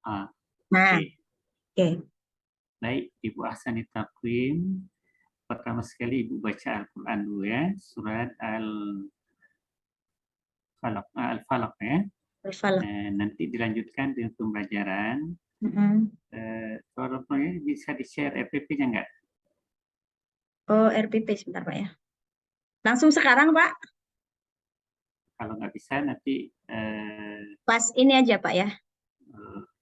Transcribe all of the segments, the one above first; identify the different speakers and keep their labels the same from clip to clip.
Speaker 1: Nah,
Speaker 2: Oke.
Speaker 1: oke.
Speaker 2: Baik, Ibu Ahsani Taqwim. Pertama sekali Ibu baca Al-Quran dulu ya. Surat Al-Falaq ya.
Speaker 1: Al-Falaq.
Speaker 2: Nanti dilanjutkan dengan pembelajaran. Kalau bisa di-share RPP-nya nggak?
Speaker 1: Oh, RPP sebentar Pak ya. Langsung sekarang Pak.
Speaker 2: Kalau nggak bisa nanti
Speaker 1: Pas ini aja Pak ya.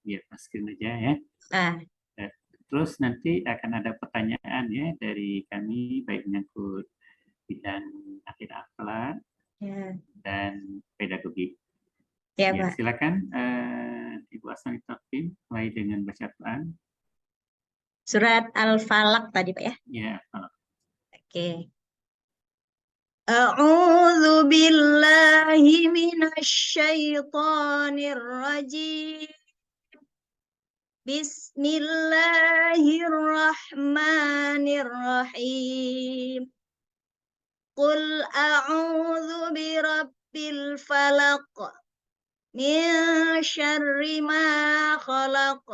Speaker 2: biar pas screen aja ya.
Speaker 1: Ah,
Speaker 2: Terus nanti akan ada pertanyaan ya dari kami baik menyangkut bidang akidah akhlak
Speaker 1: ya,
Speaker 2: dan pedagogi.
Speaker 1: ya
Speaker 2: Ya,
Speaker 1: Pak.
Speaker 2: silakan Ibu Ahsani Taqwim mulai dengan baca Quran.
Speaker 1: Surat Al-Falaq tadi Pak ya.
Speaker 2: Ya, Falaq.
Speaker 1: Oke. A'udzu billahi minasy syaithanir rajim. Bismillahirrahmanirrahim. Qul a'udzu birabbil falaq min syarri ma khalaq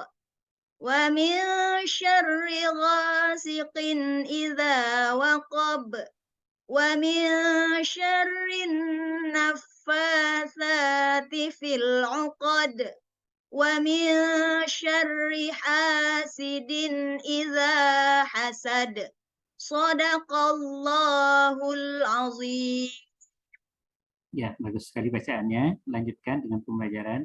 Speaker 1: wa min syarri ghasiqin idza waqab wa min syarrin naffatsati fil 'uqad wa min syarri hasidin idza hasad. Shadaqallahul azim.
Speaker 2: Ya, bagus sekali bacaannya. Lanjutkan dengan pembelajaran.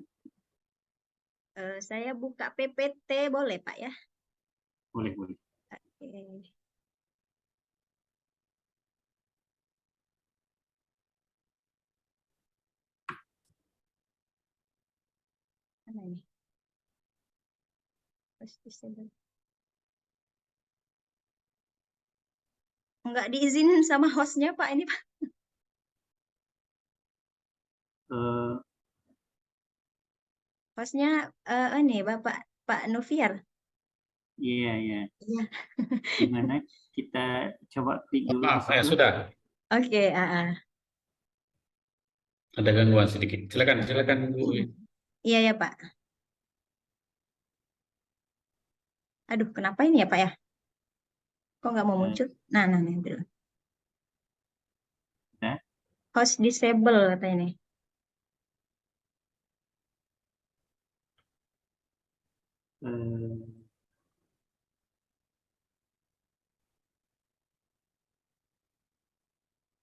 Speaker 1: Saya buka PPT boleh Pak ya?
Speaker 2: Boleh, boleh.
Speaker 1: Oke. Mana ini? Enggak diizinin sama hostnya Pak ini Pak. Hostnya ini Bapak Pak Noviar.
Speaker 2: Iya, iya.
Speaker 1: Iya.
Speaker 2: Gimana kita coba klik dulu di
Speaker 3: Ya
Speaker 2: situ.
Speaker 3: sudah.
Speaker 1: Oke,
Speaker 3: Ada gangguan sedikit. Silakan Bu.
Speaker 1: Iya ya Pak. Aduh, kenapa ini ya Pak ya? Kok nggak mau muncul? Nah, dulu.
Speaker 2: Nah,
Speaker 1: Host disable katanya nih.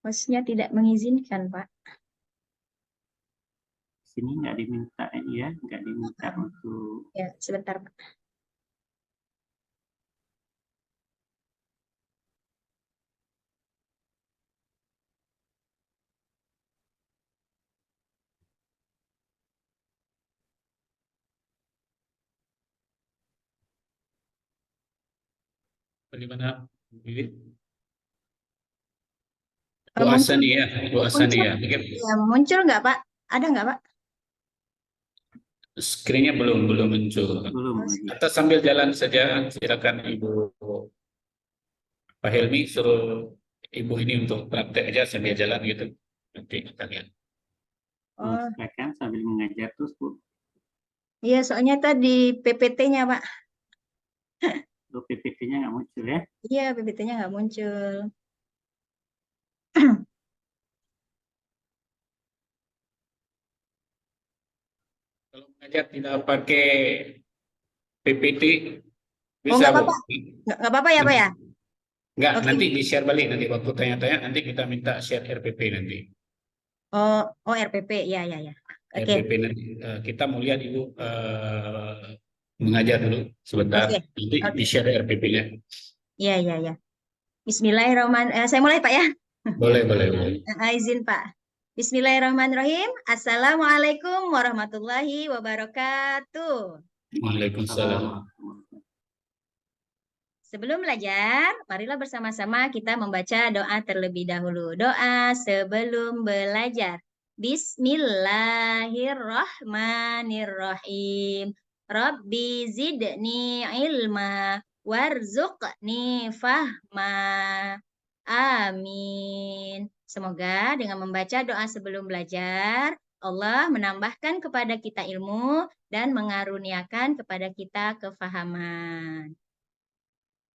Speaker 1: Hostnya tidak mengizinkan Pak.
Speaker 2: sini nggak diminta ya, nggak diminta untuk
Speaker 1: Ya, sebentar Pak.
Speaker 3: Bagaimana? Bu
Speaker 1: Muncul,
Speaker 3: Asani ya, Bu Asani
Speaker 1: muncul,
Speaker 3: ya.
Speaker 1: ya, muncul nggak Pak? Ada nggak Pak?
Speaker 3: Screen-nya belum muncul.
Speaker 2: belum lagi.
Speaker 3: Atau sambil jalan saja, silakan Ibu Pak Helmi suruh Ibu ini untuk praktek aja sambil jalan gitu. Nanti kita lihat.
Speaker 2: Silakan sambil mengajar terus Bu.
Speaker 1: Iya, soalnya tadi PPT-nya Pak.
Speaker 2: PPT-nya nggak muncul ya?
Speaker 1: Iya, PPT-nya nggak muncul.
Speaker 3: Kalau mengajar tidak pakai PPT
Speaker 1: Oh,
Speaker 3: bisa
Speaker 1: nggak
Speaker 3: Bu.
Speaker 1: apa-apa. Nggak apa-apa ya Pak ya?
Speaker 3: Enggak,
Speaker 1: Oke.
Speaker 3: nanti di-share balik nanti waktu tanya-tanya nanti kita minta share RPP nanti.
Speaker 1: Oh, RPP. Ya. Oke.
Speaker 3: RPP nanti kita mau lihat Ibu mengajar dulu sebentar.
Speaker 1: Oke.
Speaker 3: Nanti
Speaker 1: Oke.
Speaker 3: di-share RPP-nya.
Speaker 1: Iya. Bismillahirrahmanirrahim. Saya mulai Pak ya.
Speaker 3: Boleh.
Speaker 1: Izin Pak. Bismillahirrahmanirrahim. Assalamualaikum warahmatullahi wabarakatuh.
Speaker 3: Waalaikumsalam.
Speaker 1: Sebelum belajar, marilah bersama-sama kita membaca doa terlebih dahulu. Doa sebelum belajar. Bismillahirrahmanirrahim. Rabbi zidni ilma warzuqni fahma. Amin. Semoga dengan membaca doa sebelum belajar, Allah menambahkan kepada kita ilmu dan mengaruniakan kepada kita kefahaman.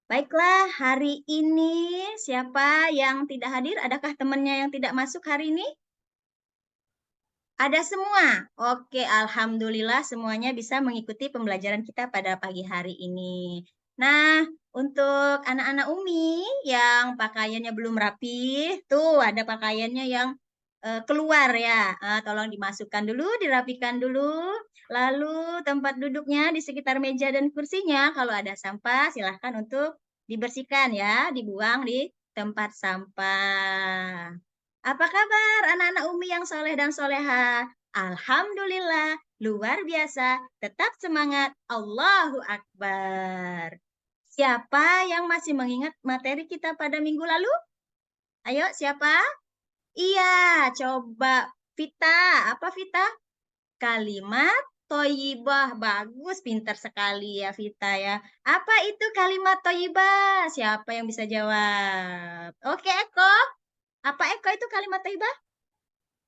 Speaker 1: Baiklah, hari ini siapa yang tidak hadir? Adakah temannya yang tidak masuk hari ini? Ada semua? Oke, Alhamdulillah semuanya bisa mengikuti pembelajaran kita pada pagi hari ini. Nah, untuk anak-anak Umi yang pakaiannya belum rapi, tuh ada pakaiannya yang keluar ya. Tolong dimasukkan dulu, dirapikan dulu. Lalu tempat duduknya di sekitar meja dan kursinya, kalau ada sampah silahkan untuk dibersihkan ya, dibuang di tempat sampah. Apa kabar anak-anak Umi yang soleh dan soleha? Alhamdulillah, luar biasa. Tetap semangat. Allahu Akbar. Siapa yang masih mengingat materi kita pada minggu lalu? Ayo, siapa? Iya, coba. Vita, apa Vita? Kalimat toyibah. Bagus, pintar sekali ya Vita ya. Apa itu kalimat toyibah? Siapa yang bisa jawab? Oke, Eko. Apa Eko itu kalimat toyibah?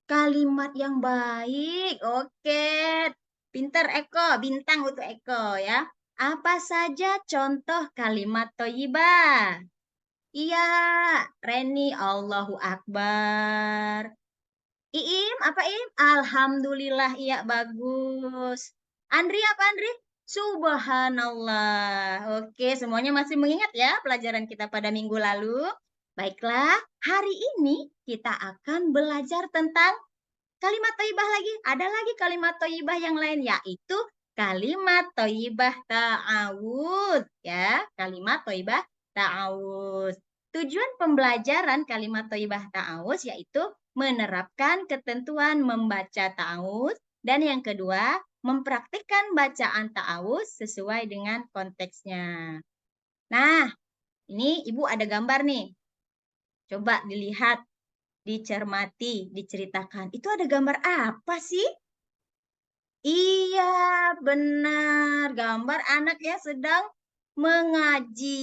Speaker 1: Kalimat yang baik. Oke. Pinter Eko, bintang untuk Eko ya. Apa saja contoh kalimat toyibah? Iya, Reni, Allahu Akbar. Iim, apa Iim? Alhamdulillah, iya bagus. Andri, apa Andri? Subhanallah. Oke, semuanya masih mengingat ya pelajaran kita pada minggu lalu. Baiklah, hari ini kita akan belajar tentang kalimat thayyibah lagi. Ada lagi kalimat thayyibah yang lain, yaitu kalimat thayyibah ta'awudz. Ya, kalimat thayyibah ta'awudz. Tujuan pembelajaran kalimat thayyibah ta'awudz yaitu menerapkan ketentuan membaca ta'awudz. Dan yang kedua, mempraktikkan bacaan ta'awudz sesuai dengan konteksnya. Nah, ini Ibu ada gambar nih. Coba dilihat, dicermati, diceritakan. Itu ada gambar apa sih? Iya, benar. Gambar anak yang sedang mengaji.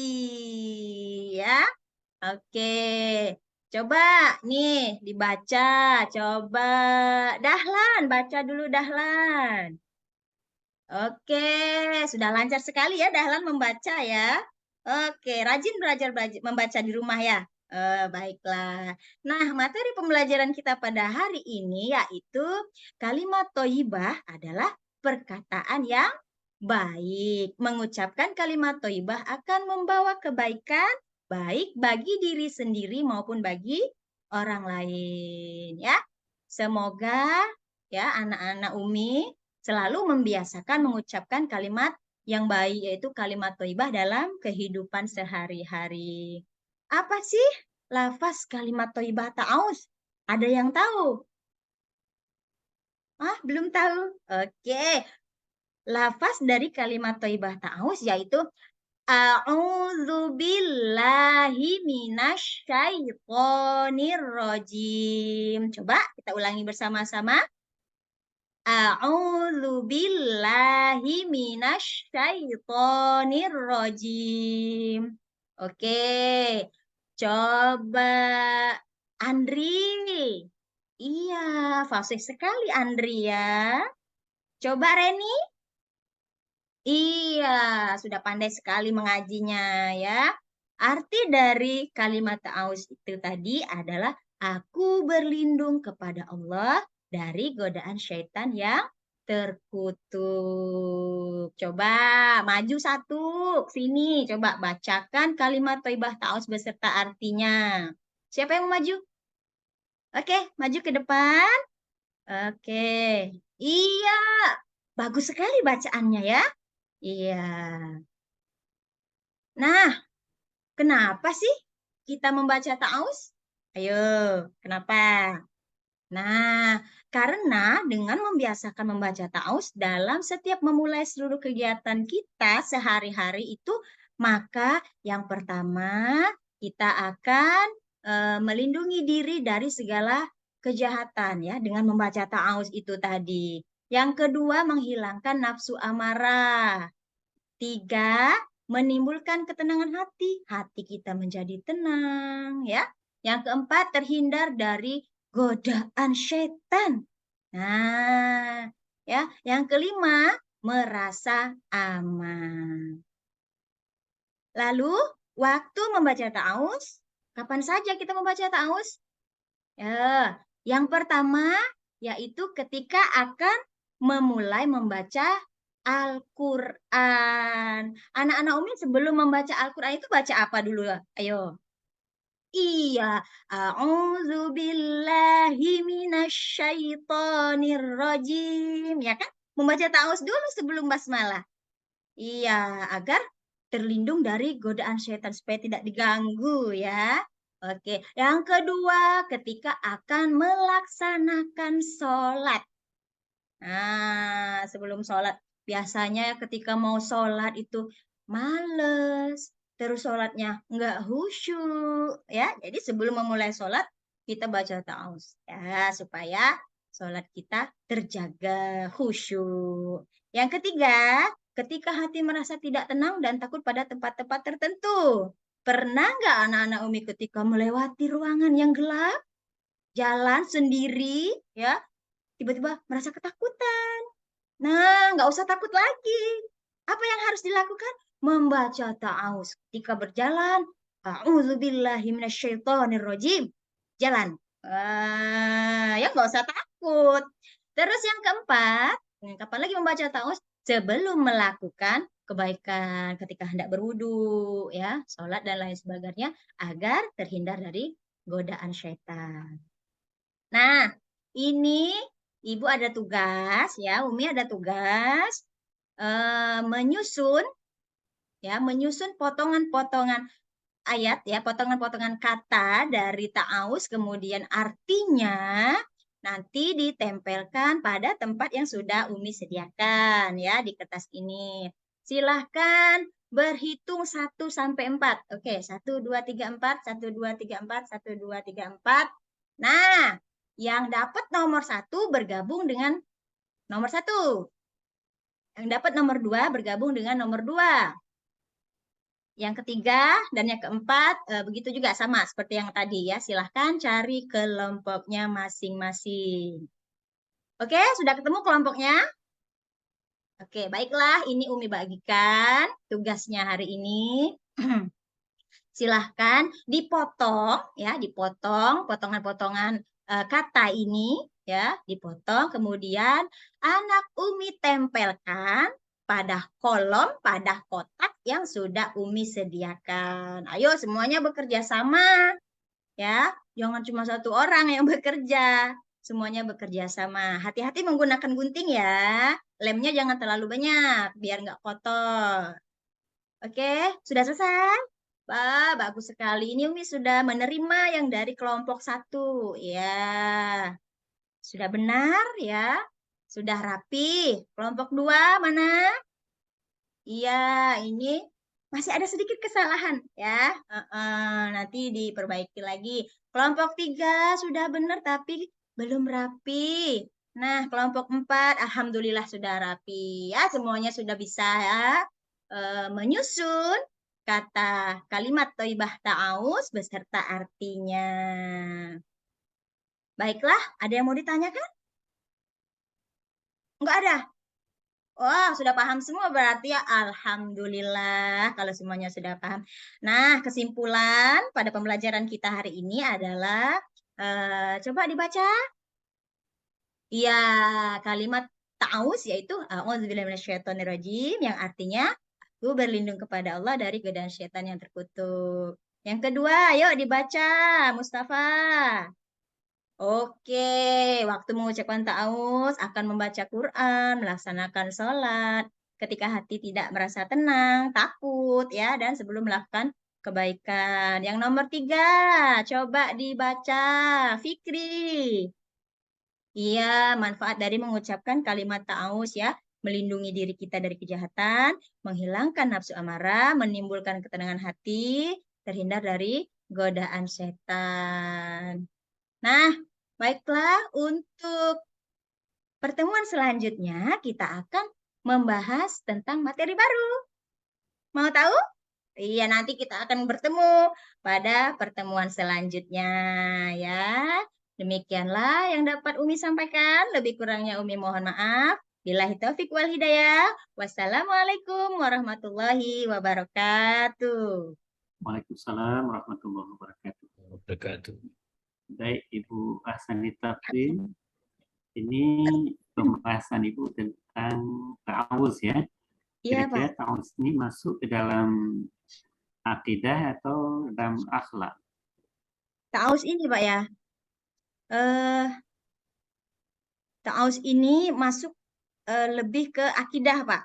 Speaker 1: Ya, oke. Coba nih dibaca. Coba. Dahlan, baca dulu Dahlan. Oke, sudah lancar sekali ya Dahlan membaca ya. Oke, rajin belajar membaca di rumah ya. Baiklah. Nah, materi pembelajaran kita pada hari ini yaitu kalimat toyibah adalah perkataan yang baik. Mengucapkan kalimat toyibah akan membawa kebaikan baik bagi diri sendiri maupun bagi orang lain ya. Semoga ya anak-anak Umi selalu membiasakan mengucapkan kalimat yang baik, yaitu kalimat thayyibah dalam kehidupan sehari-hari. Apa sih lafaz kalimat thayyibah ta'awudz? Ada yang tahu? Ah, belum tahu? Oke. Lafaz dari kalimat thayyibah ta'awudz yaitu A'udzubillahi minasyaitonir rajim. Coba kita ulangi bersama-sama. A'udzubillahi minasyaitonir rajim. Oke. Coba Andri. Iya, fasih sekali Andri ya. Coba Reni. Iya, sudah pandai sekali mengajinya ya. Arti dari kalimat ta'awudz itu tadi adalah aku berlindung kepada Allah dari godaan syaitan yang terkutuk. Coba maju satu sini, coba bacakan kalimat thayyibah ta'awudz beserta artinya. Siapa yang mau maju? Oke, maju ke depan. Oke. Iya, bagus sekali bacaannya ya. Iya. Nah, kenapa sih kita membaca ta'awudz? Ayo, kenapa? Nah, karena dengan membiasakan membaca ta'awudz dalam setiap memulai seluruh kegiatan kita sehari-hari itu, maka yang pertama kita akan melindungi diri dari segala kejahatan ya dengan membaca ta'awudz itu tadi. Yang kedua, menghilangkan nafsu amarah. 3, menimbulkan ketenangan hati. Hati kita menjadi tenang ya. Yang keempat, terhindar dari godaan setan. Nah, ya, yang kelima, merasa aman. Lalu, waktu membaca ta'awuz, kapan saja kita membaca ta'awuz? Ya, yang pertama yaitu ketika akan memulai membaca Al-Quran. Anak-anak Umi sebelum membaca Al-Quran itu baca apa dulu? Ayo. Iya, a'udzu billahi minasyaitonir rajim, ya kan? Membaca ta'awuz dulu sebelum basmalah. Iya, agar terlindung dari godaan setan supaya tidak diganggu ya. Oke, yang kedua ketika akan melaksanakan sholat. Nah, sebelum sholat, biasanya ketika mau sholat itu males, terus sholatnya nggak khusyuk, ya. Jadi sebelum memulai sholat, kita baca ta'awuz, ya, supaya sholat kita terjaga khusyuk. Yang ketiga, ketika hati merasa tidak tenang dan takut pada tempat-tempat tertentu. Pernah nggak anak-anak Umi ketika melewati ruangan yang gelap, jalan sendiri, ya, tiba-tiba merasa ketakutan? Nah, nggak usah takut lagi. Apa yang harus dilakukan? Membaca ta'awuz. Ketika berjalan, a'udzubillahi minasyaitonirrajim. Jalan. Ya nggak usah takut. Terus yang keempat, kapan lagi membaca ta'awuz? Sebelum melakukan kebaikan ketika hendak berwudu, ya, sholat dan lain sebagainya, agar terhindar dari godaan syaitan. Nah, ini Ibu ada tugas ya, Umi ada tugas menyusun potongan-potongan ayat ya, potongan-potongan kata dari ta'awuz kemudian artinya nanti ditempelkan pada tempat yang sudah Umi sediakan ya di kertas ini. Silahkan berhitung 1 sampai 4. Oke, 1 2 3 4, 1 2 3 4, 1 2 3 4. Nah, yang dapat nomor 1 bergabung dengan nomor 1. Yang dapat nomor 2 bergabung dengan nomor 2. Yang ketiga dan yang keempat begitu juga sama seperti yang tadi ya. Silahkan cari kelompoknya masing-masing. Oke, sudah ketemu kelompoknya? Oke, baiklah. Ini Umi bagikan tugasnya hari ini. Silahkan dipotong ya, dipotong potongan-potongan kata ini ya, dipotong kemudian anak Umi tempelkan pada kolom, pada kotak yang sudah Umi sediakan. Ayo semuanya bekerja sama ya, jangan cuma satu orang yang bekerja. Semuanya bekerja sama. Hati-hati menggunakan gunting ya. Lemnya jangan terlalu banyak biar nggak kotor. Oke, sudah selesai? Wah, bagus sekali. Ini Umi sudah menerima yang dari kelompok 1. Ya, sudah benar ya. Sudah rapi. Kelompok 2 mana? Iya, ini masih ada sedikit kesalahan ya. Nanti diperbaiki lagi. Kelompok 3 sudah benar tapi belum rapi. Nah, kelompok 4 alhamdulillah sudah rapi. Ya, semuanya sudah bisa ya menyusun kata kalimat thayyibah ta'awuz beserta artinya. Baiklah, ada yang mau ditanyakan? Enggak ada? Wah, sudah paham semua berarti ya. Alhamdulillah kalau semuanya sudah paham. Nah, kesimpulan pada pembelajaran kita hari ini adalah coba dibaca. Iya, kalimat ta'awuz yaitu a'udzubillahi minasyaitonirrajim yang artinya aku berlindung kepada Allah dari godaan syaitan yang terkutuk. Yang kedua, ayo dibaca Mustafa. Oke, waktu mengucapkan ta'awuz akan membaca Quran, melaksanakan sholat. Ketika hati tidak merasa tenang, takut, ya, dan sebelum melakukan kebaikan. Yang nomor 3, coba dibaca, Fikri. Iya, manfaat dari mengucapkan kalimat ta'awuz ya, melindungi diri kita dari kejahatan, menghilangkan nafsu amarah, menimbulkan ketenangan hati, terhindar dari godaan setan. Nah, baiklah, untuk pertemuan selanjutnya kita akan membahas tentang materi baru. Mau tahu? Iya, nanti kita akan bertemu pada pertemuan selanjutnya ya. Demikianlah yang dapat Umi sampaikan. Lebih kurangnya Umi mohon maaf. Billahi taufik wal hidayah. Wassalamualaikum warahmatullahi wabarakatuh.
Speaker 2: Waalaikumsalam warahmatullahi wabarakatuh.
Speaker 3: Wabarakatuh.
Speaker 2: Baik, Ibu Ahsanita Prim. Ini pembahasan Ibu tentang ta'awuz ya.
Speaker 1: Iya, Pak.
Speaker 2: Kira-kira ta'awuz ini masuk ke dalam akidah atau dalam akhlak?
Speaker 1: Ta'awuz ini, Pak ya. Ta'awuz ini masuk lebih ke akidah, Pak.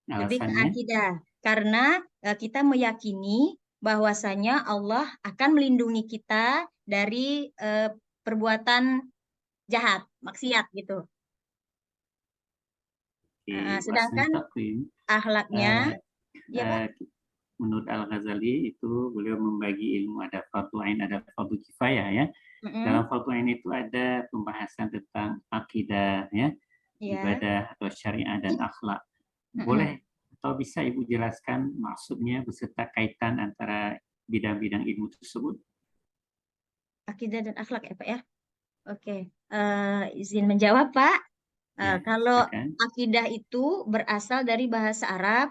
Speaker 1: Lebih ke
Speaker 2: Alasannya?
Speaker 1: akidah. Karena kita meyakini bahwasanya Allah akan melindungi kita dari perbuatan jahat, maksiat gitu.
Speaker 2: Ibu
Speaker 1: Sedangkan
Speaker 2: Ahsanita Prim,
Speaker 1: akhlaknya, ya Pak.
Speaker 2: menurut Al-Ghazali itu beliau membagi ilmu ada fardu ain, ada fardu kifayah ya.
Speaker 1: Mm-mm.
Speaker 2: Dalam fardu ain itu ada pembahasan tentang akidah ya,
Speaker 1: Ya.
Speaker 2: ibadah atau syariah dan akhlak. Boleh atau bisa Ibu jelaskan maksudnya beserta kaitan antara bidang-bidang ilmu tersebut?
Speaker 1: Akidah dan akhlak ya Pak ya. Oke. Izin menjawab Pak.
Speaker 2: Ya,
Speaker 1: Kalau
Speaker 2: silakan.
Speaker 1: akidah itu berasal dari bahasa Arab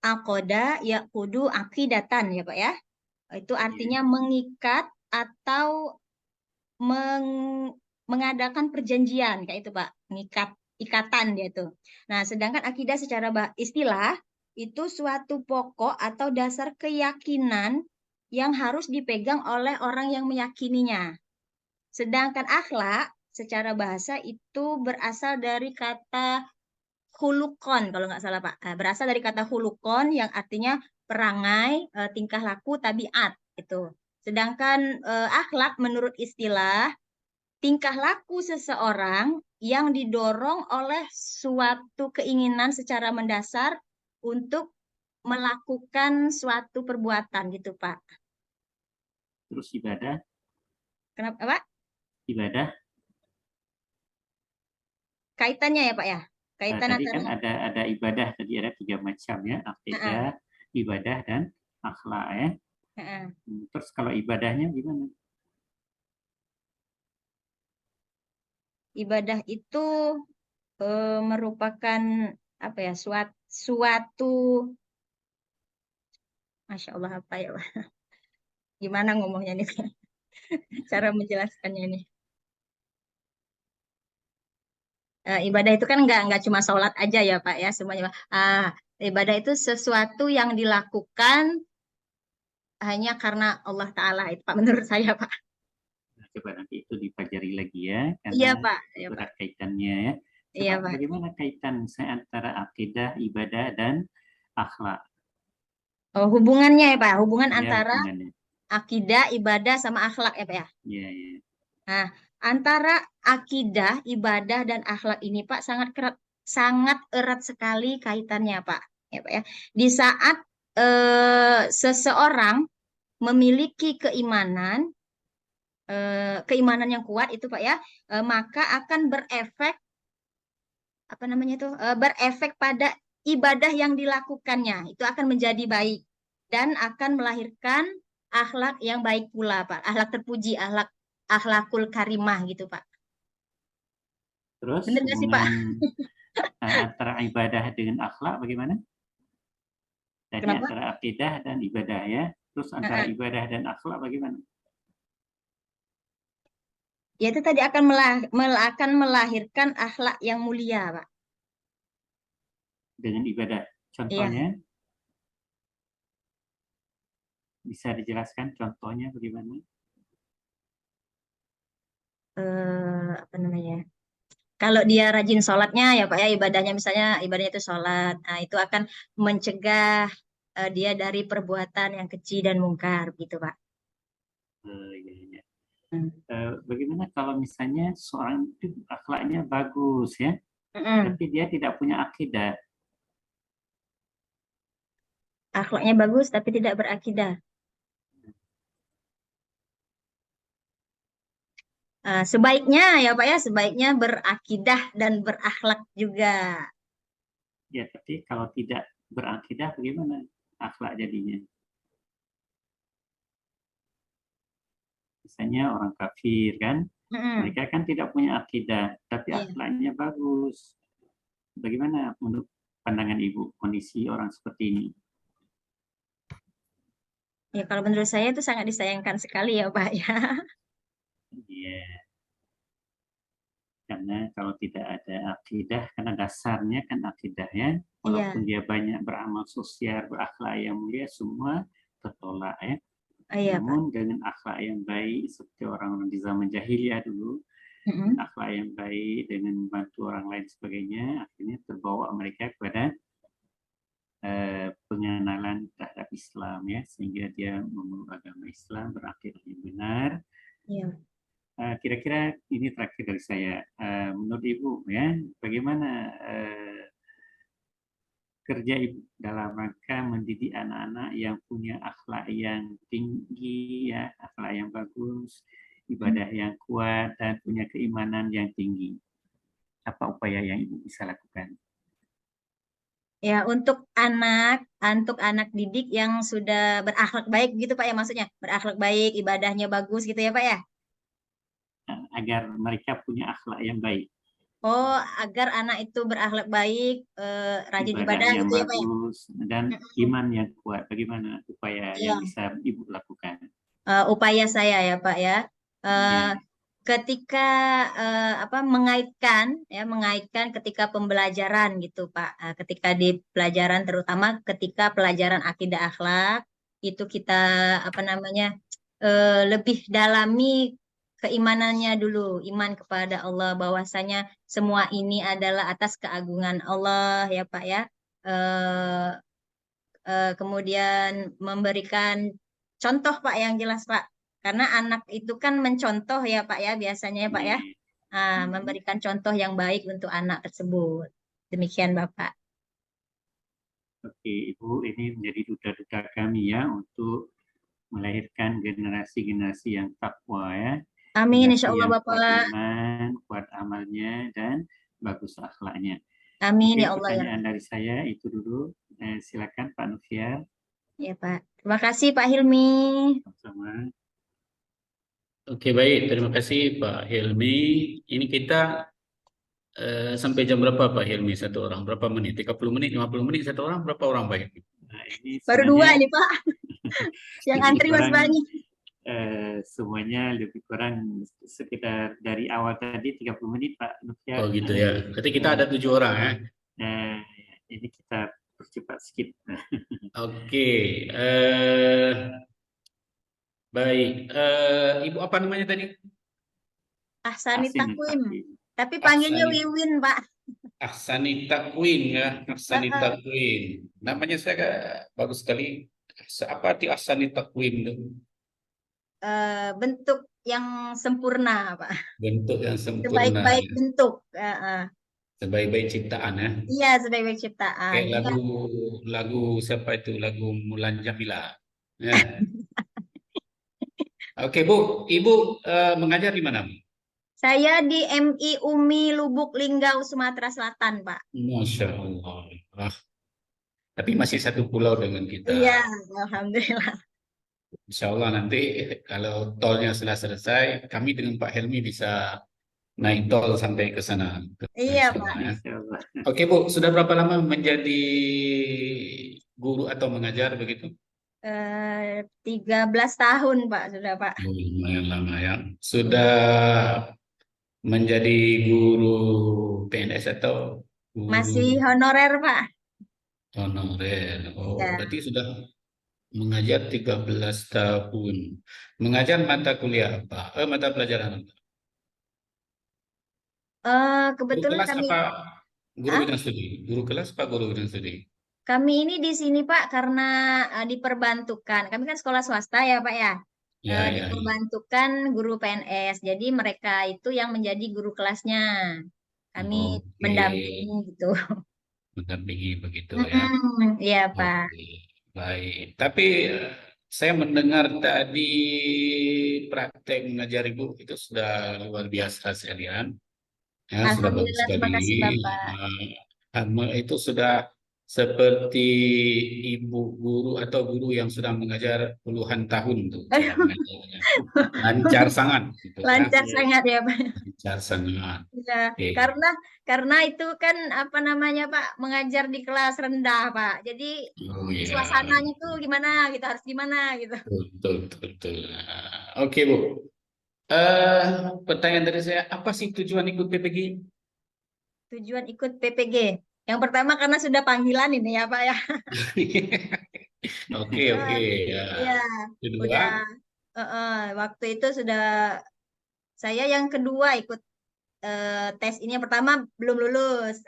Speaker 1: aqoda yaqudu aqidatan ya Pak ya. Itu artinya mengikat atau mengadakan perjanjian kayak itu Pak, mengikat ikatan dia itu. Nah, sedangkan akidah secara istilah itu suatu pokok atau dasar keyakinan yang harus dipegang oleh orang yang meyakininya. Sedangkan akhlak secara bahasa itu berasal dari kata hulukon kalau nggak salah Pak. Berasal dari kata hulukon yang artinya perangai, tingkah laku, tabiat itu. Sedangkan akhlak menurut istilah tingkah laku seseorang yang didorong oleh suatu keinginan secara mendasar untuk melakukan suatu perbuatan gitu Pak.
Speaker 2: Terus ibadah?
Speaker 1: Kenapa Pak?
Speaker 2: Ibadah?
Speaker 1: Kaitannya ya Pak ya? Kaitan
Speaker 2: Tadi
Speaker 1: antara
Speaker 2: kan ada ibadah, tadi ada 3 macam ya, akidah, ibadah, dan akhlak ya. Terus kalau ibadahnya gimana?
Speaker 1: Ibadah itu merupakan apa ya? Suatu Masya Allah apa ya Pak? Gimana ngomongnya nih? Cara menjelaskannya nih. Ibadah itu kan nggak cuma sholat aja ya Pak ya semuanya. Ibadah itu sesuatu yang dilakukan hanya karena Allah Ta'ala itu Pak menurut saya Pak.
Speaker 2: Nah, coba nanti itu dipelajari lagi ya,
Speaker 1: Iya
Speaker 2: karena
Speaker 1: Pak. Iya, Pak.
Speaker 2: berat kaitannya ya.
Speaker 1: Iya
Speaker 2: Coba
Speaker 1: Pak.
Speaker 2: bagaimana kaitan saya antara akidah, ibadah, dan akhlak?
Speaker 1: Oh, hubungannya ya Pak, hubungan
Speaker 2: Ya,
Speaker 1: antara
Speaker 2: hubungannya.
Speaker 1: akidah, ibadah sama akhlak ya Pak ya.
Speaker 2: Ya, ya.
Speaker 1: Nah, antara akidah, ibadah dan akhlak ini Pak sangat erat sekali kaitannya Pak. Ya Pak ya. Di saat seseorang memiliki keimanan yang kuat itu Pak ya, maka akan berefek apa namanya itu berefek pada ibadah yang dilakukannya itu akan menjadi baik dan akan melahirkan akhlak yang baik pula Pak, akhlak terpuji, akhlakul karimah gitu Pak.
Speaker 2: Terus
Speaker 1: Benar nggak sih Pak?
Speaker 2: hubungan antara ibadah dengan akhlak bagaimana? Tadi
Speaker 1: Kenapa?
Speaker 2: antara akidah dan ibadah ya. Terus antara ibadah dan akhlak bagaimana?
Speaker 1: Ya itu tadi akan melahirkan akhlak yang mulia Pak.
Speaker 2: Dengan ibadah. Contohnya?
Speaker 1: Iya.
Speaker 2: Bisa dijelaskan contohnya bagaimana?
Speaker 1: Apa namanya? Kalau dia rajin sholatnya ya Pak ya ibadahnya misalnya ibadahnya itu sholat, nah itu akan mencegah dia dari perbuatan yang keji dan mungkar gitu Pak.
Speaker 2: Ya, ya. Bagaimana kalau misalnya seorang itu akhlaknya bagus ya, tapi dia tidak punya akidah?
Speaker 1: Akhlaknya bagus tapi tidak berakidah. Sebaiknya ya Pak ya, sebaiknya berakidah dan berakhlak juga.
Speaker 2: Ya, tapi kalau tidak berakidah bagaimana akhlak jadinya? misalnya orang kafir kan, mereka kan tidak punya akidah, tapi
Speaker 1: Iya.
Speaker 2: akhlaknya bagus. Bagaimana menurut pandangan Ibu kondisi orang seperti ini?
Speaker 1: Ya, kalau menurut saya itu sangat disayangkan sekali ya Pak ya.
Speaker 2: Iya, karena kalau tidak ada akidah, karena dasarnya kan akidah ya, walaupun dia banyak beramal sosial, berakhlak yang mulia, semua tertolak ya.
Speaker 1: Iya Pak.
Speaker 2: Namun dengan akhlak yang baik, seperti orang-orang di zaman jahiliyah dulu, akhlak yang baik dengan membantu orang lain sebagainya, akhirnya terbawa mereka kepada pengenalan terhadap Islam ya, sehingga dia memeluk agama Islam, berakhir yang benar.
Speaker 1: Iya.
Speaker 2: Kira-kira ini terakhir dari saya. Menurut Ibu ya, bagaimana kerja Ibu dalam rangka mendidik anak-anak yang punya akhlak yang tinggi ya, akhlak yang bagus, ibadah yang kuat dan punya keimanan yang tinggi. Apa upaya yang Ibu bisa lakukan?
Speaker 1: Ya, untuk anak didik yang sudah berakhlak baik gitu Pak ya, maksudnya berakhlak baik, ibadahnya bagus gitu ya Pak ya.
Speaker 2: Agar mereka punya akhlak yang baik.
Speaker 1: Oh, agar anak itu berakhlak baik, rajin
Speaker 2: Ibadah
Speaker 1: ibadah
Speaker 2: yang
Speaker 1: gitu ya Pak ya.
Speaker 2: bagus dan iman yang kuat. Bagaimana upaya
Speaker 1: Iya.
Speaker 2: yang bisa Ibu lakukan?
Speaker 1: Upaya saya ya Pak ya. Ketika mengaitkan ketika pembelajaran gitu Pak. Ketika di pelajaran, terutama ketika pelajaran akidah akhlak, itu kita lebih dalami keimanannya dulu, iman kepada Allah, bahwasanya semua ini adalah atas keagungan Allah ya Pak ya. Eh, Kemudian memberikan contoh Pak yang jelas Pak, karena anak itu kan mencontoh ya Pak ya, biasanya ya Pak ya. Memberikan contoh yang baik untuk anak tersebut. Demikian Bapak.
Speaker 2: Oke, Ibu, ini menjadi duta-duta kami ya untuk melahirkan generasi-generasi yang takwa ya.
Speaker 1: Amin, insya Allah
Speaker 2: yang
Speaker 1: Bapak.
Speaker 2: Kuat iman, kuat amalnya, dan bagus akhlaknya.
Speaker 1: Amin
Speaker 2: Oke,
Speaker 1: ya Allah ya.
Speaker 2: pertanyaan dari saya itu dulu. Silakan Pak Noviar.
Speaker 1: Ya Pak. Terima kasih Pak Hilmi.
Speaker 2: Sama-sama.
Speaker 3: Oke, baik. Terima kasih Pak Hilmi. Ini kita sampai jam berapa Pak Hilmi satu orang? Berapa menit? 30 menit, 50 menit satu orang? Berapa orang Pak Hilmi?
Speaker 2: Nah, ini
Speaker 1: Baru dua ini Pak. Yang antri masih banyak.
Speaker 2: Semuanya lebih kurang sekitar dari awal tadi 30 menit Pak Noviar.
Speaker 3: Oh gitu ya. Berarti kita ada 7 orang ya.
Speaker 2: Ini kita percepat sedikit.
Speaker 3: Oke. Baik. Ibu apa namanya tadi?
Speaker 1: Ahsani Takwim. Tapi panggilnya Wiwin Pak.
Speaker 3: Ahsani Takwim ya. Ahsani Takwim. Namanya saya bagus sekali. Apa arti Ahsani Takwim itu?
Speaker 1: Bentuk yang sempurna Pak.
Speaker 3: Bentuk yang sempurna.
Speaker 1: Sebaik-baik bentuk.
Speaker 3: Sebaik-baik ciptaan ya.
Speaker 1: Iya, sebaik-baik ciptaan.
Speaker 3: Kayak lagu siapa itu? Lagu Mulan Jamila. Ya. Oke Bu, Ibu mengajar di mana?
Speaker 1: Saya di MI Umi Lubuk Linggau, Sumatera Selatan, Pak.
Speaker 3: Masya Allah. Tapi masih satu pulau dengan kita.
Speaker 1: Iya, alhamdulillah.
Speaker 3: Insya Allah nanti kalau tolnya sudah selesai, kami dengan Pak Helmi bisa naik tol sampai ke sana.
Speaker 1: Iya, Pak.
Speaker 3: Ya. Oke Bu, sudah berapa lama menjadi guru atau mengajar begitu?
Speaker 1: 13 tahun, Pak, sudah, Pak.
Speaker 3: Lumayan lama ya. Sudah menjadi guru PNS atau guru...
Speaker 1: Masih honorer, Pak.
Speaker 3: Honorer. Oh,
Speaker 1: ya.
Speaker 3: Berarti sudah mengajar 13 tahun. Mengajar mata kuliah apa? Mata pelajaran apa?
Speaker 1: Kebetulan
Speaker 3: guru kelas
Speaker 1: kami...
Speaker 3: apa? Guru bidang studi? Guru kelas apa guru bidang studi?
Speaker 1: Kami ini di sini, Pak, karena diperbantukan. Kami kan sekolah swasta ya, Pak, ya. Diperbantukan guru PNS. Jadi mereka itu yang menjadi guru kelasnya. Kami mendampingi gitu.
Speaker 3: Mendampingi begitu ya.
Speaker 1: Iya, Pak.
Speaker 3: Baik. Tapi saya mendengar tadi praktek mengajar Ibu itu sudah luar biasa sekalian. Ya, sudah bagus sekali.
Speaker 1: Terima kasih, Bapak.
Speaker 3: Itu sudah seperti ibu guru atau guru yang sudah mengajar puluhan tahun tuh cara
Speaker 1: Aduh,
Speaker 3: mengajarnya. Lancar sangat gitu ya.
Speaker 1: lancar sangat ya Pak.
Speaker 3: Lancar sangat.
Speaker 1: Ya,
Speaker 3: Oke.
Speaker 1: karena itu kan apa namanya Pak, mengajar di kelas rendah Pak. Jadi
Speaker 3: Oh ya,
Speaker 1: suasananya tuh gimana gitu, harus gimana gitu.
Speaker 3: betul, betul, betul. Nah, oke Bu. Pertanyaan dari saya, apa sih tujuan ikut PPG?
Speaker 1: Tujuan ikut PPG. Yang pertama karena sudah panggilan ini ya Pak ya.
Speaker 3: Oke, oke. Ya.
Speaker 1: Iya,
Speaker 3: Kedua,
Speaker 1: udah waktu itu sudah saya yang kedua ikut tes ini. Yang pertama belum lulus.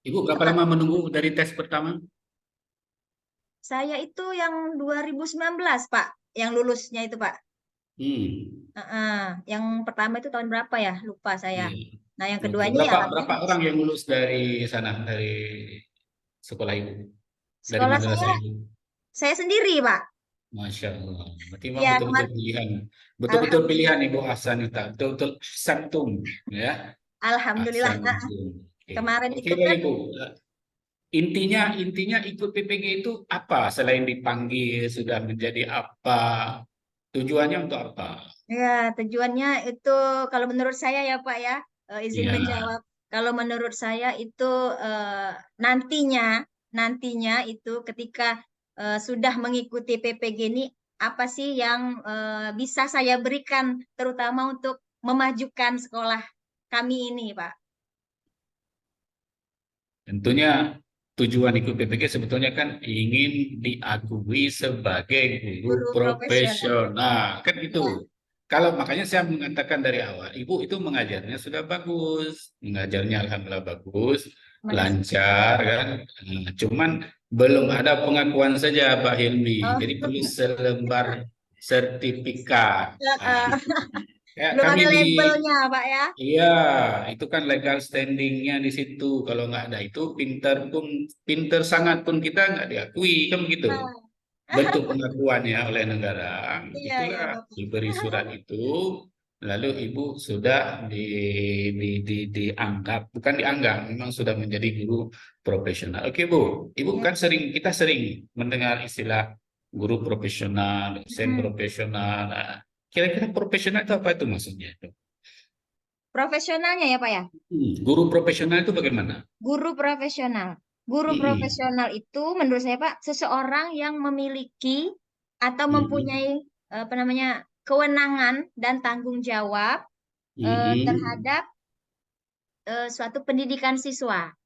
Speaker 3: Ibu berapa
Speaker 1: Sempat
Speaker 3: lama menunggu dari tes pertama?
Speaker 1: saya itu yang 2019 Pak, yang lulusnya itu Pak.
Speaker 3: Hmm.
Speaker 1: Yang pertama itu tahun berapa ya? Lupa saya.
Speaker 3: Iya.
Speaker 1: Nah, yang kedua
Speaker 3: Oke.
Speaker 1: ini
Speaker 3: Berapa
Speaker 1: alhamdulillah
Speaker 3: orang yang lulus dari sana, dari sekolah ibu, dari
Speaker 1: sekolah
Speaker 3: madrasah ibu?
Speaker 1: saya sendiri Pak.
Speaker 3: Masya Allah. Berarti memang
Speaker 1: Ya,
Speaker 3: betul-betul
Speaker 1: kemarin
Speaker 3: pilihan, betul-betul
Speaker 1: alhamdulillah
Speaker 3: pilihan Ibu Hasanita, betul-betul santum, ya,
Speaker 1: alhamdulillah.
Speaker 3: santum. Oke,
Speaker 1: Kemarin
Speaker 3: oke
Speaker 1: itu kan
Speaker 3: baik Ibu. Intinya ikut PPG itu apa? Selain dipanggil sudah menjadi apa? Tujuannya untuk apa?
Speaker 1: ya tujuannya itu kalau menurut saya ya Pak ya, izin
Speaker 3: Iya.
Speaker 1: menjawab. Kalau menurut saya itu nantinya nantinya itu ketika sudah mengikuti PPG ini apa sih yang bisa saya berikan terutama untuk memajukan sekolah kami ini Pak.
Speaker 3: Tentunya tujuan ikut PPG sebetulnya kan ingin diakui sebagai guru
Speaker 1: Guru profesional.
Speaker 3: profesional, kan
Speaker 1: Ya,
Speaker 3: gitu. Kalau makanya saya mengatakan dari awal, Ibu itu mengajarnya sudah bagus, mengajarnya alhamdulillah bagus,
Speaker 1: terima kasih.
Speaker 3: lancar kan. Nah, cuman belum ada pengakuan saja Pak Hilmi,
Speaker 1: Oh,
Speaker 3: jadi perlu selembar sertifikat.
Speaker 1: ya,
Speaker 3: Nah, itu. Ya,
Speaker 1: belum
Speaker 3: kami
Speaker 1: ada
Speaker 3: di
Speaker 1: labelnya Pak ya.
Speaker 3: Iya, itu kan legal standingnya di situ. Kalau nggak ada itu, pinter sangat pun kita nggak diakui, kan begitu.
Speaker 1: Nah,
Speaker 3: Bentuk pengakuannya oleh negara,
Speaker 1: iya
Speaker 3: itulah
Speaker 1: ya Bapak.
Speaker 3: diberi surat itu, lalu ibu sudah dianggap, bukan dianggap, memang sudah menjadi guru profesional. Oke Bu, ibu
Speaker 1: Ya.
Speaker 3: kan kita sering mendengar istilah guru profesional, dosen
Speaker 1: Hmm.
Speaker 3: profesional. Nah, kira-kira profesional itu apa itu maksudnya?
Speaker 1: Profesionalnya ya Pak ya.
Speaker 3: Guru profesional itu bagaimana?
Speaker 1: Guru profesional. Guru
Speaker 3: Mm-mm.
Speaker 1: profesional itu menurut saya Pak, seseorang yang memiliki atau
Speaker 3: Mm-mm.
Speaker 1: mempunyai apa namanya kewenangan dan tanggung jawab
Speaker 3: Mm-mm.
Speaker 1: terhadap suatu pendidikan siswa.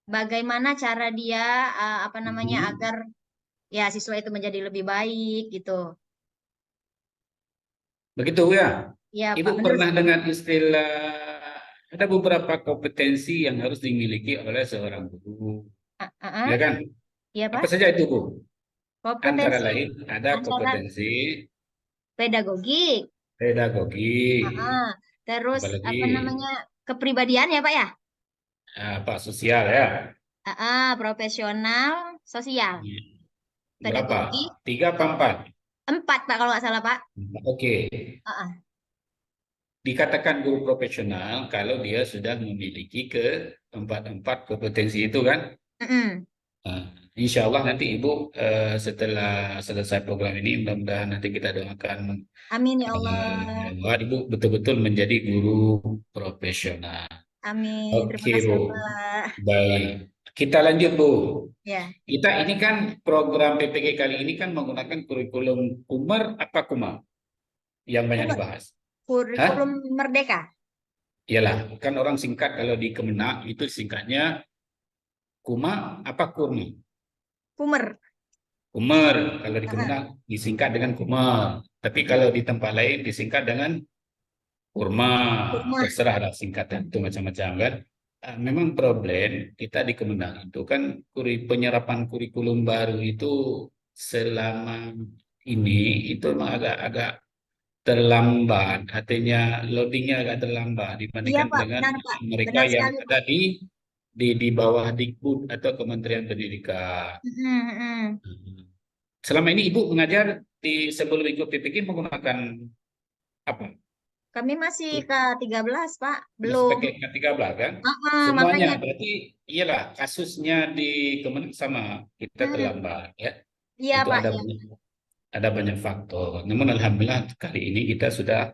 Speaker 1: Bagaimana cara dia apa namanya
Speaker 3: Mm-mm.
Speaker 1: agar ya siswa itu menjadi lebih baik gitu.
Speaker 3: Begitu ya.
Speaker 1: Ya
Speaker 3: Ibu
Speaker 1: Pak, menurut
Speaker 3: pernah dengar istilah ada beberapa kompetensi yang harus dimiliki oleh seorang guru, ya kan?
Speaker 1: ya
Speaker 3: Apa
Speaker 1: Pak,
Speaker 3: saja itu, Bu? Antara
Speaker 1: kompetensi
Speaker 3: lain ada
Speaker 1: antara
Speaker 3: kompetensi
Speaker 1: pedagogik,
Speaker 3: pedagogi,
Speaker 1: ah, terus
Speaker 3: apalagi
Speaker 1: apa namanya kepribadian ya Pak ya.
Speaker 3: apa sosial ya.
Speaker 1: Profesional, sosial,
Speaker 3: Berapa?
Speaker 1: pedagogi,
Speaker 3: 3 apa 4?
Speaker 1: 4 Pak kalau nggak salah Pak.
Speaker 3: Oke.
Speaker 1: Ah, ah.
Speaker 3: Dikatakan guru profesional kalau dia sudah memiliki keempat kompetensi itu kan.
Speaker 1: Mm-mm.
Speaker 3: Nah, insya Allah nanti Ibu setelah selesai program ini mudah-mudahan nanti kita doakan
Speaker 1: Amin ya Allah.
Speaker 3: bahwa Ibu betul-betul menjadi guru profesional.
Speaker 1: Amin. Terima
Speaker 3: Oke
Speaker 1: kasih
Speaker 3: Bu,
Speaker 1: ya Pak.
Speaker 3: baik. Kita lanjut Bu.
Speaker 1: Ya,
Speaker 3: Kita ini kan program PPG kali ini kan menggunakan kurikulum Kumar apa Kuma yang banyak
Speaker 1: Kuma-
Speaker 3: dibahas. Hah?
Speaker 1: kurikulum Merdeka,
Speaker 3: Iyalah, kan orang singkat kalau di Kemenak itu singkatnya Kuma apa Kurma?
Speaker 1: Kumer.
Speaker 3: Kumer. Kalau di
Speaker 1: Ah, ah.
Speaker 3: Kemenak disingkat dengan Kumer. Tapi kalau di tempat lain disingkat dengan Kurma.
Speaker 1: Kurma.
Speaker 3: Terserah ada singkatan itu macam-macam kan. Memang problem kita di Kemenak itu kan penyerapan kurikulum baru itu selama ini itu memang agak-agak terlambat, artinya loadingnya agak terlambat
Speaker 1: Iya
Speaker 3: dibandingkan
Speaker 1: Pak,
Speaker 3: dengan
Speaker 1: benar Pak.
Speaker 3: mereka
Speaker 1: Benar
Speaker 3: yang
Speaker 1: sekali
Speaker 3: ada
Speaker 1: Pak.
Speaker 3: di bawah Dikbud atau Kementerian Pendidikan.
Speaker 1: Mm-mm, mm-mm.
Speaker 3: Selama ini Ibu mengajar di sebelum ikut PPG menggunakan apa?
Speaker 1: Kami masih
Speaker 3: Kur-
Speaker 1: ke 13, Pak.
Speaker 3: Masih
Speaker 1: Belum.
Speaker 3: pakai K13 kan?
Speaker 1: Makanya.
Speaker 3: Semuanya berarti iyalah kasusnya di Kemenang sama kita
Speaker 1: Hmm,
Speaker 3: terlambat ya.
Speaker 1: iya,
Speaker 3: Itu
Speaker 1: Pak.
Speaker 3: ada
Speaker 1: Ya.
Speaker 3: ada banyak faktor. Namun alhamdulillah kali ini kita sudah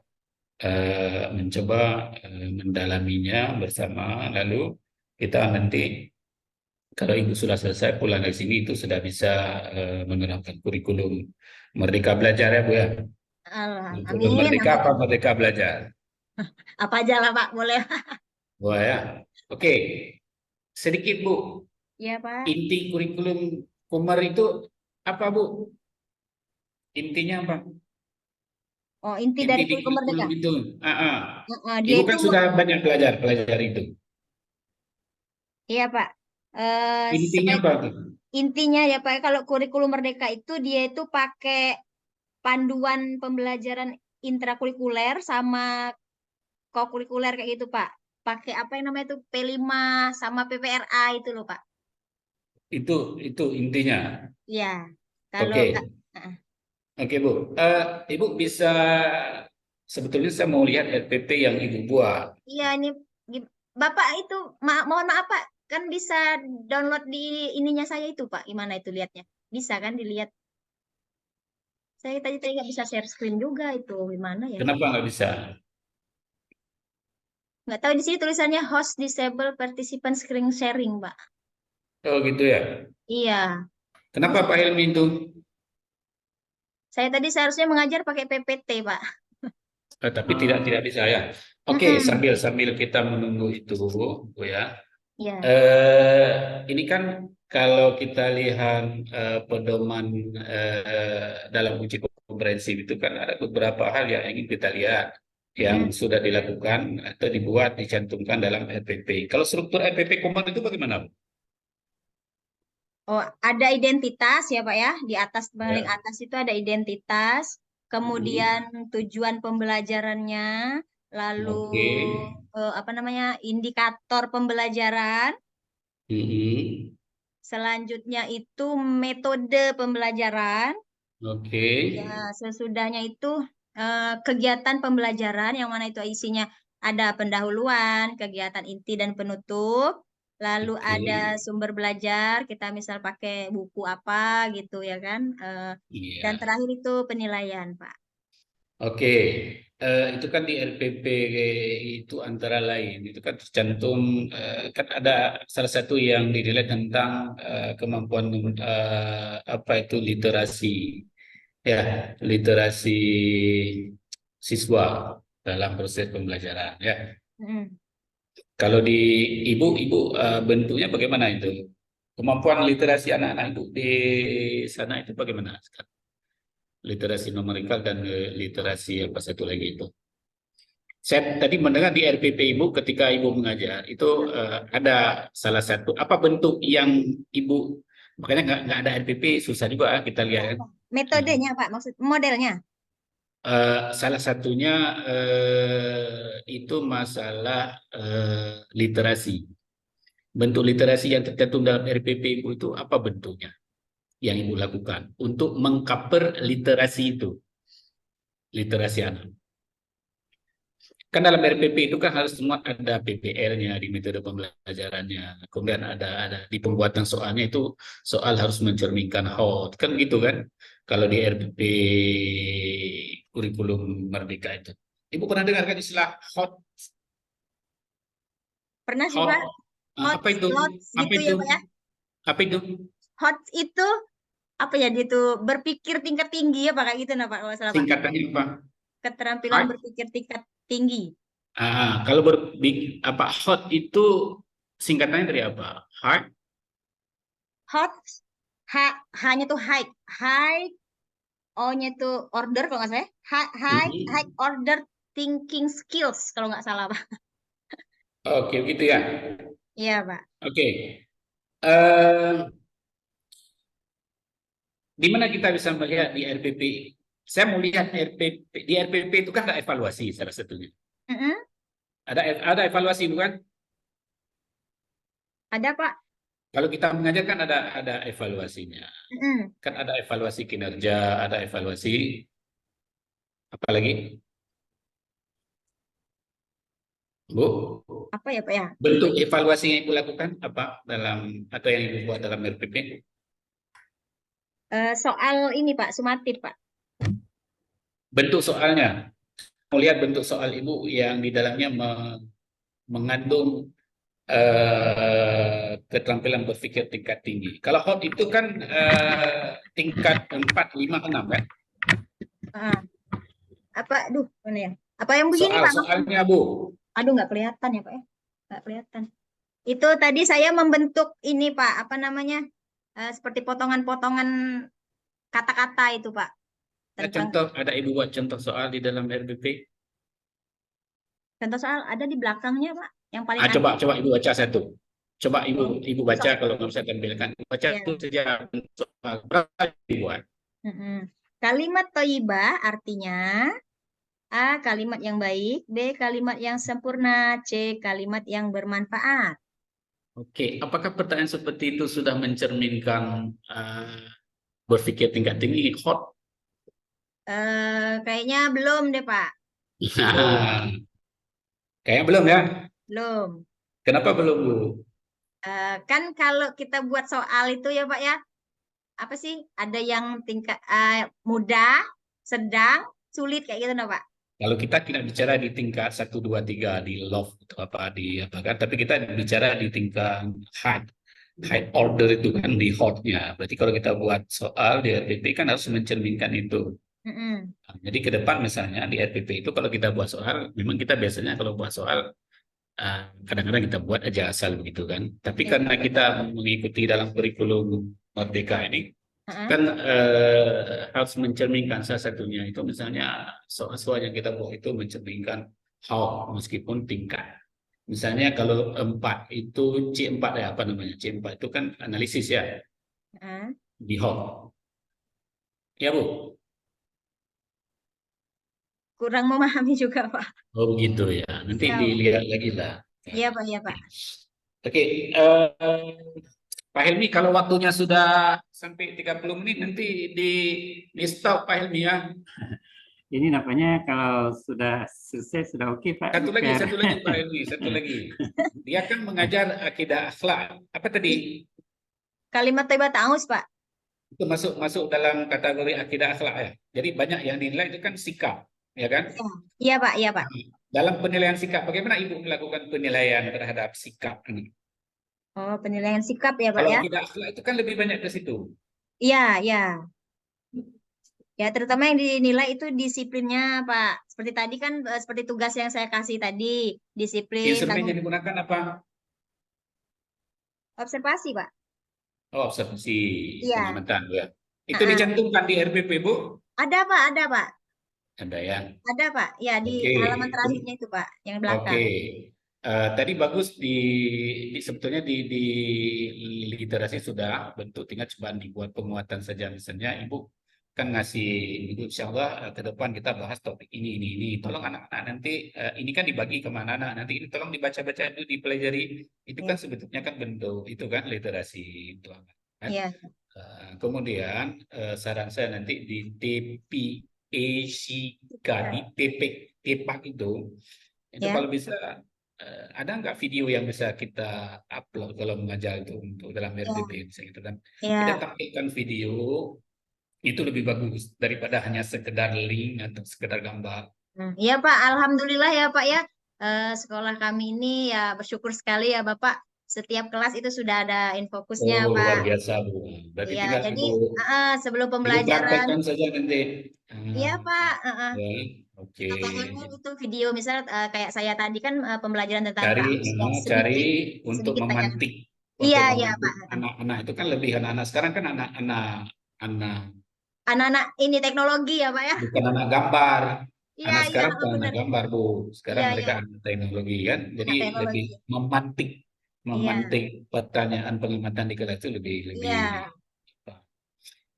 Speaker 3: mencoba mendalaminya bersama. Lalu kita nanti kalau Ibu sudah selesai pulang dari sini itu sudah bisa menerapkan kurikulum Merdeka Belajar ya Bu ya. Kurikulum
Speaker 1: Amin,
Speaker 3: Merdeka
Speaker 1: amin,
Speaker 3: apa
Speaker 1: amin.
Speaker 3: Merdeka Belajar?
Speaker 1: Apa aja lah, Pak. Boleh.
Speaker 3: Wah ya. Oke, sedikit Bu.
Speaker 1: Iya, Pak.
Speaker 3: Inti kurikulum Kumar itu apa Bu? Intinya apa?
Speaker 1: Oh, inti
Speaker 3: Inti
Speaker 1: dari
Speaker 3: di
Speaker 1: kurikulum
Speaker 3: kurikulum
Speaker 1: Merdeka.
Speaker 3: itu. Ah, ah.
Speaker 1: Dia
Speaker 3: Ibu
Speaker 1: itu,
Speaker 3: kan sudah banyak belajar belajar itu.
Speaker 1: iya, Pak.
Speaker 3: Intinya apa tuh?
Speaker 1: Intinya ya, Pak, kalau kurikulum Merdeka itu dia itu pakai panduan pembelajaran intrakurikuler sama kokurikuler kayak gitu, Pak. Pakai apa yang namanya itu P5 sama PPRA itu loh, Pak.
Speaker 3: Itu intinya.
Speaker 1: Iya. Kalau
Speaker 3: Oke.
Speaker 1: uh,
Speaker 3: Oke, Bu. Ibu bisa sebetulnya saya mau lihat RPP yang Ibu buat.
Speaker 1: iya ini Bapak itu mohon maaf, Pak, kan bisa download di ininya saya itu, Pak. Gimana itu lihatnya? Bisa kan dilihat? Saya tadi tadi nggak bisa share screen juga itu. Gimana ya?
Speaker 3: Kenapa nggak bisa?
Speaker 1: Nggak tahu di sini tulisannya host disable participant screen sharing, Pak.
Speaker 3: Oh gitu ya.
Speaker 1: Iya.
Speaker 3: Kenapa Pak Helmi itu?
Speaker 1: Saya tadi seharusnya mengajar pakai PPT, Pak.
Speaker 3: Tapi tidak bisa ya. Oke,
Speaker 1: Mm-mm.
Speaker 3: sambil kita menunggu itu, Bu ya.
Speaker 1: Iya.
Speaker 3: Ini kan kalau kita lihat pedoman dalam uji komprehensif itu kan ada beberapa hal yang ingin kita lihat yang
Speaker 1: Mm-mm.
Speaker 3: sudah dilakukan atau dibuat dicantumkan dalam RPP. Kalau struktur RPP Komar itu bagaimana, Bu?
Speaker 1: Oh, ada identitas ya, Pak ya. Di atas paling
Speaker 3: Ya.
Speaker 1: atas itu ada identitas,
Speaker 3: Mm-mm.
Speaker 1: kemudian tujuan pembelajarannya, lalu
Speaker 3: Oke.
Speaker 1: apa namanya? Indikator pembelajaran,
Speaker 3: Mm-mm.
Speaker 1: selanjutnya itu metode pembelajaran.
Speaker 3: Oke.
Speaker 1: Ya, sesudahnya itu kegiatan pembelajaran yang mana itu isinya ada pendahuluan, kegiatan inti dan penutup, lalu
Speaker 3: Oke.
Speaker 1: ada sumber belajar, kita misal pakai buku apa gitu ya kan, dan
Speaker 3: Iya.
Speaker 1: terakhir itu penilaian, Pak.
Speaker 3: Oke, itu kan di RPP itu antara lain itu kan tercantum kan ada salah satu yang dinilai tentang kemampuan apa itu literasi ya literasi siswa dalam proses pembelajaran ya.
Speaker 1: Mm.
Speaker 3: Kalau di ibu bentuknya bagaimana itu? Kemampuan literasi anak-anak ibu di sana itu bagaimana? Literasi numerikal dan literasi apa satu lagi itu? Saya tadi mendengar di RPP Ibu ketika Ibu mengajar itu ada salah satu apa bentuk yang Ibu makanya nggak ada RPP susah juga kita lihat kan.
Speaker 1: Metodenya, Pak, maksud modelnya.
Speaker 3: Salah satunya itu masalah literasi. Bentuk literasi yang tercantum dalam RPP Ibu itu apa bentuknya yang Ibu lakukan untuk mengcover literasi itu, literasi anak. Kan dalam RPP itu kan harus semua ada PPL-nya di metode pembelajarannya. Kemudian ada di pembuatan soalnya itu soal harus mencerminkan HOT. Kan gitu kan? Kalau di RPP kurikulum Merdeka itu. Ibu pernah dengar kan istilah HOT?
Speaker 1: Pernah sih,
Speaker 3: HOT.
Speaker 1: Pak. Hot
Speaker 3: Apa itu?
Speaker 1: lots
Speaker 3: Apa
Speaker 1: gitu
Speaker 3: itu?
Speaker 1: ya, Pak ya.
Speaker 3: Apa itu?
Speaker 1: Hot itu apa ya, dia tuh berpikir tingkat tinggi ya, Pak, kayak gitu nah, Pak, kalau nggak salah, Pak.
Speaker 3: Singkatannya apa?
Speaker 1: Keterampilan
Speaker 3: HOT.
Speaker 1: berpikir tingkat tinggi.
Speaker 3: Kalau apa HOT itu singkatannya dari apa? Hard.
Speaker 1: Hot, H-nya tuh high, high, O-nya tuh order kalau nggak salah, ya. High
Speaker 3: Mhm.
Speaker 1: order thinking skills kalau nggak salah, Pak.
Speaker 3: Oke, gitu ya.
Speaker 1: Iya, Pak.
Speaker 3: Oke. Eh, di mana kita bisa melihat di RPP? Saya mau lihat RPP. Di RPP itu kan ada evaluasi salah satunya.
Speaker 1: Mm-mm.
Speaker 3: Ada evaluasi bukan?
Speaker 1: Ada, Pak.
Speaker 3: Kalau kita mengajar kan ada evaluasinya.
Speaker 1: Mm-mm.
Speaker 3: Kan ada evaluasi kinerja, ada evaluasi apa lagi? Bu,
Speaker 1: Apa ya Pak ya?
Speaker 3: bentuk evaluasi yang Ibu lakukan apa dalam atau yang Ibu buat dalam RPP?
Speaker 1: Soal ini Pak, sumatif Pak.
Speaker 3: Bentuk soalnya. Mau lihat bentuk soal Ibu yang di dalamnya mengandung keterampilan berpikir tingkat tinggi. Kalau hot itu kan tingkat 4, 5, 6 kan?
Speaker 1: Ah, apa? Duh, mana ya? Apa yang begini Pak?
Speaker 3: Soalnya Bu.
Speaker 1: Aduh, nggak kelihatan ya Pak ya? Nggak kelihatan. Itu tadi saya membentuk ini Pak, apa namanya? Seperti potongan-potongan kata-kata itu Pak. Tentang
Speaker 3: Contoh, ada Ibu buat contoh soal di dalam RPP?
Speaker 1: contoh soal ada di belakangnya Pak, yang paling atas.
Speaker 3: Coba Ibu baca satu. Coba Ibu baca
Speaker 1: So-
Speaker 3: kalau nggak bisa tampilkan. Baca
Speaker 1: ya.
Speaker 3: itu saja soal berapa dibuat.
Speaker 1: Mm-mm. Kalimat thayyibah artinya A. Kalimat yang baik, B. Kalimat yang sempurna, C. Kalimat yang bermanfaat.
Speaker 3: Oke, apakah pertanyaan seperti itu sudah mencerminkan berpikir tingkat tinggi hot?
Speaker 1: Kayaknya belum deh Pak,
Speaker 3: Kayaknya belum ya.
Speaker 1: belum.
Speaker 3: Kenapa belum Bu?
Speaker 1: Kan kalau kita buat soal itu ya Pak ya, apa sih? Ada yang tingkat mudah, sedang, sulit kayak gitu nah Pak.
Speaker 3: Kalau kita tidak bicara di tingkat 1, 2, 3 di love atau apa di apa kan, tapi kita bicara di tingkat high order itu kan di hotnya. Berarti kalau kita buat soal di RPP kan harus mencerminkan itu.
Speaker 1: Mm-mm.
Speaker 3: Nah, jadi ke depan misalnya di RPP itu kalau kita buat soal, memang kita biasanya kalau buat soal kadang-kadang kita buat aja asal begitu kan. Tapi
Speaker 1: Ya.
Speaker 3: karena kita mengikuti dalam kurikulum Merdeka ini,
Speaker 1: Uh-uh.
Speaker 3: kan harus mencerminkan salah satunya itu misalnya soal-soal yang kita buat itu mencerminkan how meskipun tingkat. Misalnya kalau 4 itu C4 ya apa namanya? C4 itu kan analisis ya
Speaker 1: Uh-uh.
Speaker 3: di how. Ya Bu.
Speaker 1: Kurang memahami juga Pak.
Speaker 3: Oh begitu ya. Nanti
Speaker 1: Ya,
Speaker 3: dilihat lagi lah.
Speaker 1: iya Pak, iya Pak.
Speaker 3: Oke, Pak Helmi kalau waktunya sudah sampai 30 menit nanti di stop Pak Helmi ya.
Speaker 2: Ini nampaknya kalau sudah selesai sudah oke Pak.
Speaker 3: Satu lagi Pak Helmi, satu lagi. Dia kan mengajar akidah akhlak. Apa tadi?
Speaker 1: Kalimat thayyibah ta'awuz Pak.
Speaker 3: Itu masuk dalam kategori akidah akhlak ya. Jadi banyak yang dinilai itu kan sikap, ya kan?
Speaker 1: Ya. Iya Pak, iya Pak.
Speaker 3: Dalam penilaian sikap, bagaimana Ibu melakukan penilaian terhadap sikap ini?
Speaker 1: Oh, penilaian sikap ya Pak
Speaker 3: Kalau
Speaker 1: ya.
Speaker 3: akidah akhlak itu kan lebih banyak ke situ.
Speaker 1: Iya, iya. Ya, terutama yang dinilai itu disiplinnya, Pak. Seperti tadi kan, seperti tugas yang saya kasih tadi, disiplin,
Speaker 3: Instrumen
Speaker 1: tanggung
Speaker 3: yang digunakan apa?
Speaker 1: observasi, Pak.
Speaker 3: Oh, observasi
Speaker 1: Iya.
Speaker 3: pengamatan ya. Itu
Speaker 1: Uh-uh.
Speaker 3: dicantumkan di RPP, Bu?
Speaker 1: Ada, Pak, ada, Pak.
Speaker 3: Ada ya.
Speaker 1: Ada, Pak. Ya, di
Speaker 3: Oke.
Speaker 1: halaman terakhirnya itu, Pak, yang belakang.
Speaker 3: Oke. Tadi bagus sebetulnya di literasi sudah bentuk tingkat cobaan dibuat penguatan saja misalnya Ibu kan ngasih Ibu insya Allah ke depan kita bahas topik ini. Tolong anak-anak nanti ini kan dibagi kemana anak nanti ini tolong dibaca-baca itu dipelajari itu kan sebetulnya kan bentuk itu kan literasi itu kan.
Speaker 1: Iya.
Speaker 3: Kemudian saran saya nanti di TPACK di TPAC itu
Speaker 1: Ya.
Speaker 3: kalau bisa ada nggak video yang bisa kita upload kalau mengajar itu untuk dalam RPP misalnya gitu kan.
Speaker 1: Ya.
Speaker 3: Kita tampilkan video itu lebih bagus daripada hanya sekedar link atau sekedar gambar.
Speaker 1: Iya, Pak. Alhamdulillah ya, Pak ya. Sekolah kami ini ya bersyukur sekali ya, Bapak. Setiap kelas itu sudah ada infokusnya,
Speaker 3: Oh,
Speaker 1: Pak.
Speaker 3: luar biasa, Bu. Berarti
Speaker 1: Iya,
Speaker 3: tinggal
Speaker 1: jadi
Speaker 3: Ibu
Speaker 1: sebelum
Speaker 3: Ibu
Speaker 1: pembelajaran,
Speaker 3: praktekkan saja nanti.
Speaker 1: iya, Pak.
Speaker 3: Ya, oke.
Speaker 1: Katakanlah itu video misal kayak saya tadi kan pembelajaran tentang
Speaker 3: Cari
Speaker 1: sedikit
Speaker 3: untuk
Speaker 1: sedikit tanyakan.
Speaker 3: memantik
Speaker 1: Iya, iya, Pak.
Speaker 3: anak-anak itu kan lebih anak-anak sekarang kan anak
Speaker 1: Anak-anak ini teknologi ya, Pak ya.
Speaker 3: bukan anak gambar.
Speaker 1: Iya,
Speaker 3: Anak
Speaker 1: iya,
Speaker 3: sekarang bukan anak
Speaker 1: benar.
Speaker 3: gambar, Bu. Sekarang
Speaker 1: Iya,
Speaker 3: mereka
Speaker 1: iya,
Speaker 3: anak teknologi kan. Jadi
Speaker 1: anak
Speaker 3: lebih
Speaker 1: teknologi. Iya,
Speaker 3: memantik pertanyaan pengamatan di kelas itu lebih
Speaker 1: iya.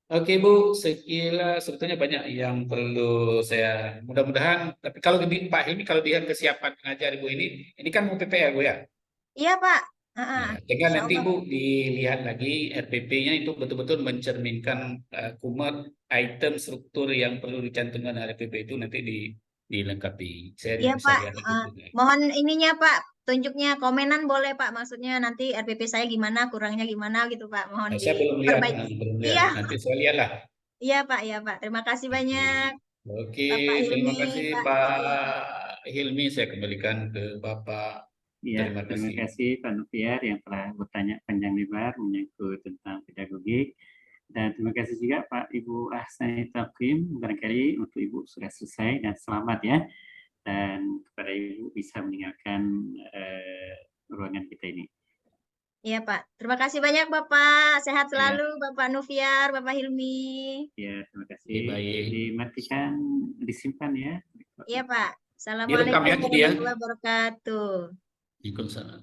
Speaker 3: Oke Bu, sekira sebetulnya banyak yang perlu saya mudah-mudahan. Tapi kalau Pak Hilmi kalau dia kesiapan mengajar Ibu ini kan mau PPL Bu ya.
Speaker 1: Iya, Pak.
Speaker 3: Ya, tinggal
Speaker 1: Insya
Speaker 3: nanti
Speaker 1: Allah.
Speaker 3: Bu dilihat lagi RPP-nya itu betul-betul mencerminkan kumat item struktur yang perlu dicantumkan RPP itu nanti dilengkapi. Saya
Speaker 1: Iya
Speaker 3: bisa
Speaker 1: Pak,
Speaker 3: lihat lagi juga.
Speaker 1: mohon ininya Pak, tunjuknya komenan boleh Pak, maksudnya nanti RPP saya gimana, kurangnya gimana gitu Pak, mohon
Speaker 3: Nah, saya belum lihat,
Speaker 1: diperbaiki.
Speaker 3: belum lihat.
Speaker 1: Iya,
Speaker 3: Nanti saya lihat lah.
Speaker 1: iya Pak, terima kasih banyak
Speaker 3: Oke,
Speaker 1: Bapak
Speaker 3: terima
Speaker 1: Hilmi,
Speaker 3: kasih
Speaker 1: Pak Nufyar.
Speaker 3: Pak Hilmi. Saya kembalikan ke Bapak.
Speaker 2: Ya,
Speaker 3: Terima
Speaker 2: terima
Speaker 3: kasih.
Speaker 2: kasih Pak Nufyar yang telah bertanya panjang lebar menyangkut tentang pedagogik. Dan terima kasih juga Pak Ibu Ahsani Taqim, barangkali untuk Ibu sudah selesai dan selamat ya. Dan kepada Ibu bisa meninggalkan ruangan kita ini.
Speaker 1: Iya Pak, terima kasih banyak Bapak, sehat
Speaker 3: Ya,
Speaker 1: selalu Bapak Nufyar, Bapak Hilmi.
Speaker 2: Ya, terima kasih.
Speaker 3: baik.
Speaker 2: Dimatikan, disimpan ya.
Speaker 1: Iya Pak,
Speaker 3: Direkam
Speaker 1: Assalamualaikum
Speaker 3: ya tadi ya.
Speaker 1: warahmatullahi wabarakatuh.
Speaker 3: Waalaikumsalam.